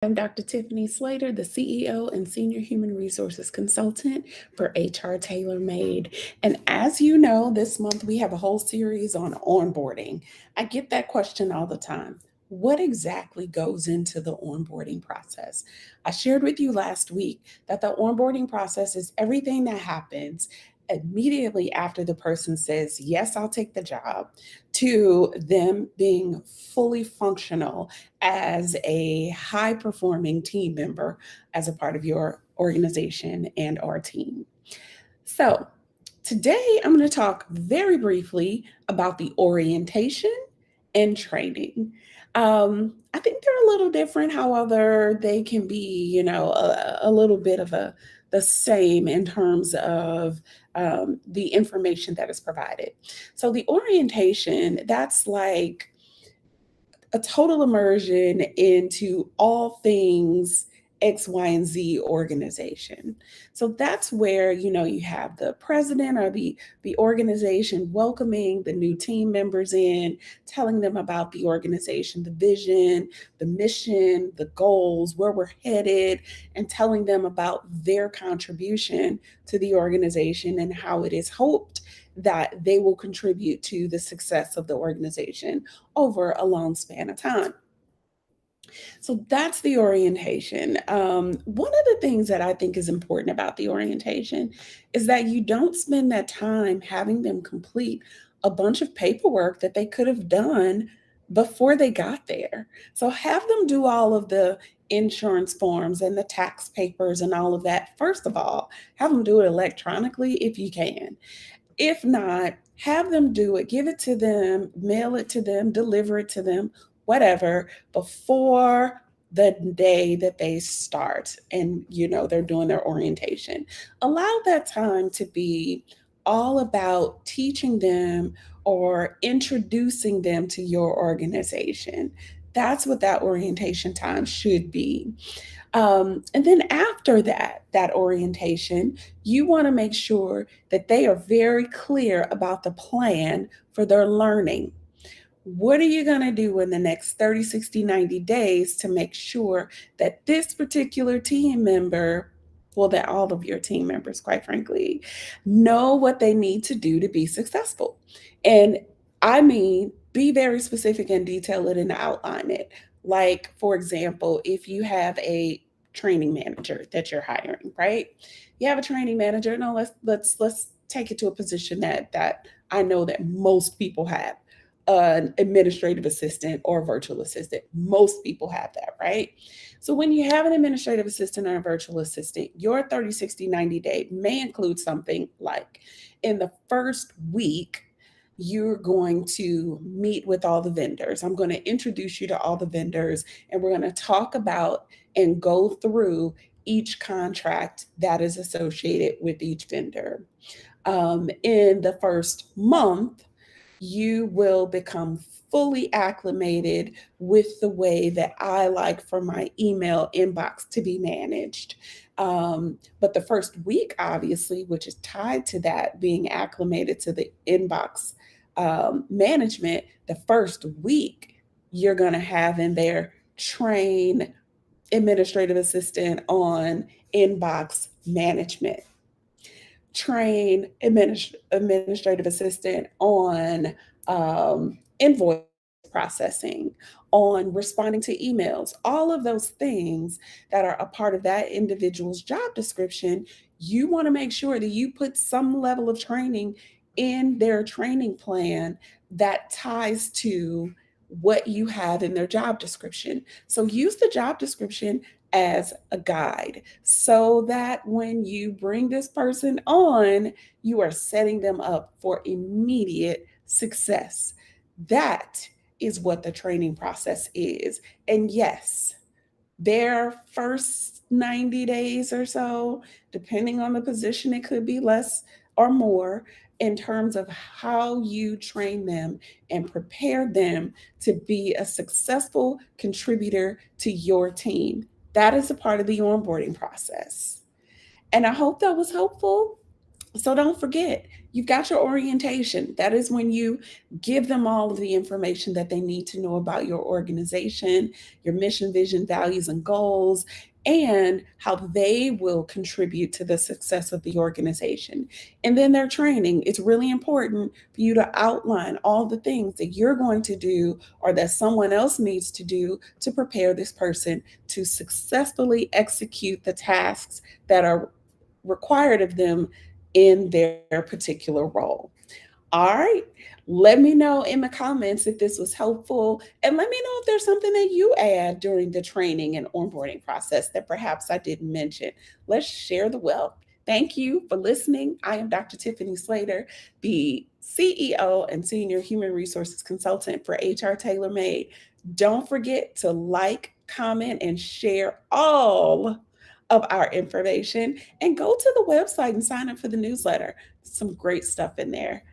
I'm Dr. Tiffany Slater, the CEO and Senior Human Resources Consultant for HR Tailor Made. And as you know, this month we have a whole series on onboarding. I get that question all the time. What exactly goes into the onboarding process? I shared with you last week that the onboarding process is everything that happens immediately after the person says, "Yes, I'll take the job," to them being fully functional as a high performing team member as a part of your organization and our team. So, today I'm going to talk very briefly about the orientation and training. I think they're a little different, however, they can be, a little bit of the same in terms of the information that is provided. So, the orientation, that's like a total immersion into all things X, Y, and Z organization. So that's where you have the president or the organization welcoming the new team members in, telling them about the organization, the vision, the mission, the goals, where we're headed, and telling them about their contribution to the organization and how it is hoped that they will contribute to the success of the organization over a long span of time. So that's the orientation. One of the things that I think is important about the orientation is that you don't spend that time having them complete a bunch of paperwork that they could have done before they got there. So have them do all of the insurance forms and the tax papers and all of that. First of all, have them do it electronically if you can. If not, have them do it, give it to them, mail it to them, deliver it to them, whatever, before the day that they start and they're doing their orientation. Allow that time to be all about teaching them or introducing them to your organization. That's what that orientation time should be. And then after that orientation, you want to make sure that they are very clear about the plan for their learning. What are you going to do in the next 30, 60, 90 days to make sure that this particular team member, well, that all of your team members, quite frankly, know what they need to do to be successful? And I mean, be very specific and detail it and outline it. Like, for example, if you have a training manager that you're hiring, right? You have a training manager. No, let's take it to a position that I know that most people have, an administrative assistant or a virtual assistant. Most people have that, right? So when you have an administrative assistant or a virtual assistant, your 30, 60, 90-day may include something like in the first week, you're going to meet with all the vendors. I'm going to introduce you to all the vendors, and we're going to talk about and go through each contract that is associated with each vendor. In the first month, you will become fully acclimated with the way that I like for my email inbox to be managed. But the first week, obviously, which is tied to that being acclimated to the inbox management, the first week you're going to have in there train administrative assistant on inbox management, train administrative assistant on invoice processing, on responding to emails, all of those things that are a part of that individual's job description. You want to make sure that you put some level of training in their training plan that ties to what you have in their job description. So use the job description as a guide so that when you bring this person on, you are setting them up for immediate success. That is what the training process is. And yes, their first 90 days or so, depending on the position, it could be less or more in terms of how you train them and prepare them to be a successful contributor to your team. That is a part of the onboarding process. And I hope that was helpful. So don't forget, You've got your orientation. That is when you give them all of the information that they need to know about your organization, your mission, vision, values, and goals, and how they will contribute to the success of the organization. And then their training. It's really important for you to outline all the things that you're going to do or that someone else needs to do to prepare this person to successfully execute the tasks that are required of them in their particular role. All right. Let me know in the comments if this was helpful. And let me know if there's something that you add during the training and onboarding process that perhaps I didn't mention. Let's share the wealth. Thank you for listening. I am Dr. Tiffany Slater, the CEO and Senior Human Resources Consultant for HR Tailor Made. Don't forget to like, comment, and share all of our information and go to the website and sign up for the newsletter. Some great stuff in there.